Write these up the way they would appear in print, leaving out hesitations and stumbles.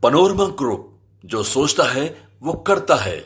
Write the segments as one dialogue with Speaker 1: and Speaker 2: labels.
Speaker 1: Panorama group, जो सोचता है वो करता है।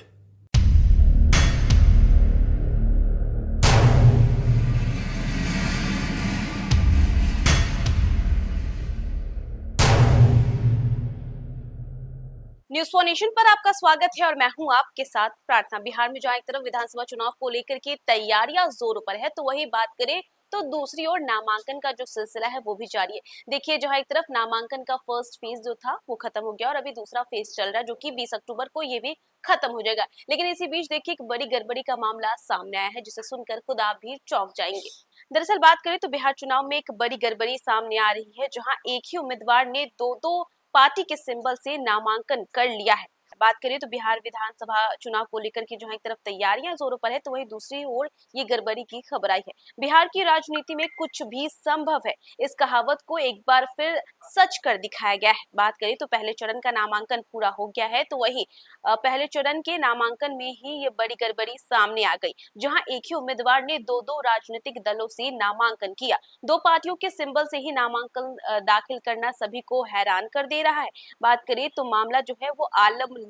Speaker 2: न्यूज फॉर नेशन पर आपका स्वागत है और मैं हूं आपके साथ प्रार्थना। बिहार में जहां एक तरफ विधानसभा चुनाव को लेकर के तैयारियां जोरों पर है, तो वही बात करें तो दूसरी ओर नामांकन का जो सिलसिला है वो भी जारी है। देखिए, जहां एक तरफ नामांकन का फर्स्ट फेज जो था वो खत्म हो गया और अभी दूसरा फेज चल रहा है, जो कि 20 अक्टूबर को ये भी खत्म हो जाएगा। लेकिन इसी बीच देखिए, एक बड़ी गड़बड़ी का मामला सामने आया है, जिसे सुनकर खुद आप भी चौंक जाएंगे। दरअसल बात करें तो बिहार चुनाव में एक बड़ी गड़बड़ी सामने आ रही है, जहां एक ही उम्मीदवार ने दो दो पार्टी के सिंबल से नामांकन कर लिया है। बात करें तो बिहार विधानसभा चुनाव को लेकर के जहां एक तरफ तैयारियां जोरों पर है, तो वहीं दूसरी ओर ये गड़बड़ी की खबर आई है। बिहार की राजनीति में कुछ भी संभव है, इस कहावत को एक बार फिर सच कर दिखाया गया है। बात करें तो पहले चरण का नामांकन पूरा हो गया है, तो वहीं पहले चरण के नामांकन में ही ये बड़ी गड़बड़ी सामने आ गई, जहां एक ही उम्मीदवार ने दो दो राजनीतिक दलों से नामांकन किया। दो पार्टियों के सिंबल से ही नामांकन दाखिल करना सभी को हैरान कर दे रहा है। बात करें तो मामला जो है वो आलमनगर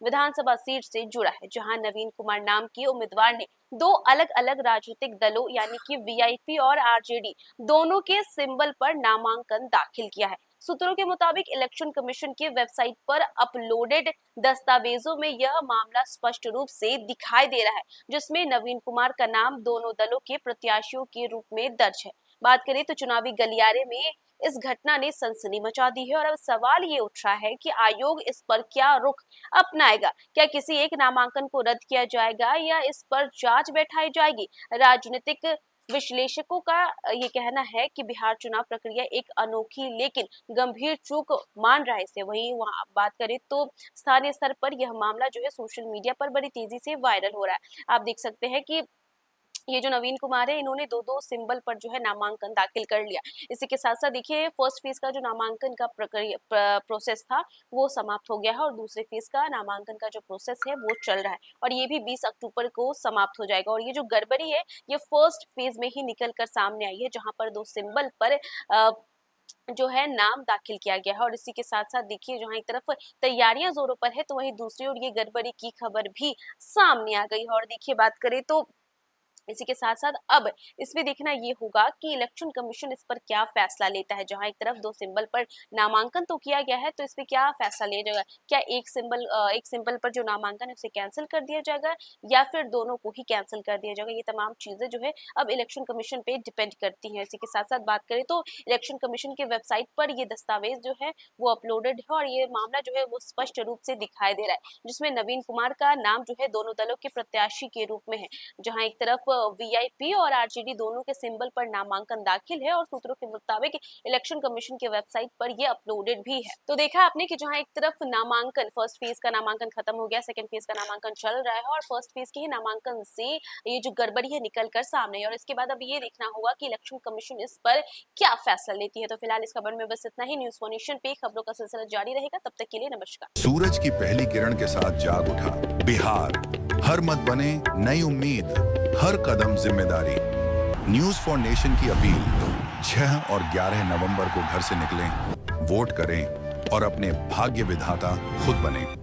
Speaker 2: विधानसभा सीट से जुड़ा है, जहां नवीन कुमार नाम के उम्मीदवार ने दो अलग अलग राजनीतिक दलों यानी कि वीआईपी और आरजेडी दोनों के सिंबल पर नामांकन दाखिल किया है। सूत्रों के मुताबिक इलेक्शन कमीशन की वेबसाइट पर अपलोडेड दस्तावेजों में यह मामला स्पष्ट रूप से दिखाई दे रहा है, जिसमें नवीन कुमार का नाम दोनों दलों के प्रत्याशियों के रूप में दर्ज है। बात करें तो चुनावी गलियारे में इस घटना ने सनसनी मचा दी है और अब सवाल ये उठ रहा है कि आयोग इस पर क्या रुख अपनाएगा। क्या किसी एक नामांकन को रद्द किया जाएगा या इस पर जांच बैठाई जाएगी? राजनीतिक विश्लेषकों का ये कहना है कि बिहार चुनाव प्रक्रिया एक अनोखी लेकिन गंभीर चूक मान रहा है इसे। वहीं वहां बात करें तो स्थानीय स्तर पर यह मामला जो है सोशल मीडिया पर बड़ी तेजी से वायरल हो रहा है। आप देख सकते हैं कि ये जो नवीन कुमार है, इन्होंने दो दो सिंबल पर जो है नामांकन दाखिल कर लिया। इसी के साथ साथ देखिए, फर्स्ट फेज का जो नामांकन का प्रोसेस था वो समाप्त हो गया है और दूसरे फेज का नामांकन का जो प्रोसेस है वो चल रहा है और ये भी 20 अक्टूबर को समाप्त हो जाएगा। और ये जो गड़बड़ी है ये फर्स्ट फेज में ही निकल कर सामने आई है, जहां पर दो सिंबल पर जो है नाम दाखिल किया गया है। और इसी के साथ साथ देखिए, जहां एक तरफ तैयारियां जोरों पर है, तो वहीं दूसरी ओर ये गड़बड़ी की खबर भी सामने आ गई है। और देखिए, बात करें तो इसी के साथ साथ अब इसमें देखना ये होगा कि इलेक्शन कमीशन इस पर क्या फैसला लेता है। जहां एक तरफ दो सिंबल पर नामांकन तो किया गया है, तो इस पे क्या फैसला लिया जाएगा? क्या एक सिंबल पर जो नामांकन है उसे कैंसिल कर दिया जाएगा या फिर दोनों को ही कैंसिल कर दिया जाएगा? ये तमाम चीजें जो है अब इलेक्शन कमीशन पे डिपेंड करती है। इसी के साथ साथ बात करें तो इलेक्शन कमीशन के वेबसाइट पर ये दस्तावेज जो है वो अपलोडेड है और ये मामला जो है वो स्पष्ट रूप से दिखाई दे रहा है, जिसमें नवीन कुमार का नाम जो है दोनों दलों के प्रत्याशी के रूप में है। जहां एक तरफ वीआईपी और आरजेडी दोनों के सिंबल पर नामांकन दाखिल है और सूत्रों के मुताबिक इलेक्शन कमीशन के वेबसाइट पर ये अपलोडेड भी है। तो देखा आपने कि जहां एक तरफ नामांकन फर्स्ट फेज का नामांकन खत्म हो गया, सेकंड फेज का नामांकन चल रहा है और फर्स्ट फेज के ही नामांकन से ये जो गड़बड़ी है निकल कर सामने है। और इसके बाद अब ये देखना होगा कि इलेक्शन कमीशन इस पर क्या फैसला लेती है। तो फिलहाल इस खबर में बस इतना ही। न्यूज फॉर नेशन पे खबरों का सिलसिला जारी रहेगा, तब तक के लिए नमस्कार।
Speaker 3: सूरज की पहली किरण के साथ जाग उठा बिहार, हर मत बने नई उम्मीद, हर कदम जिम्मेदारी। न्यूज फॉर नेशन की अपील, 6 और 11 नवंबर को घर से निकलें, वोट करें और अपने भाग्य विधाता खुद बने।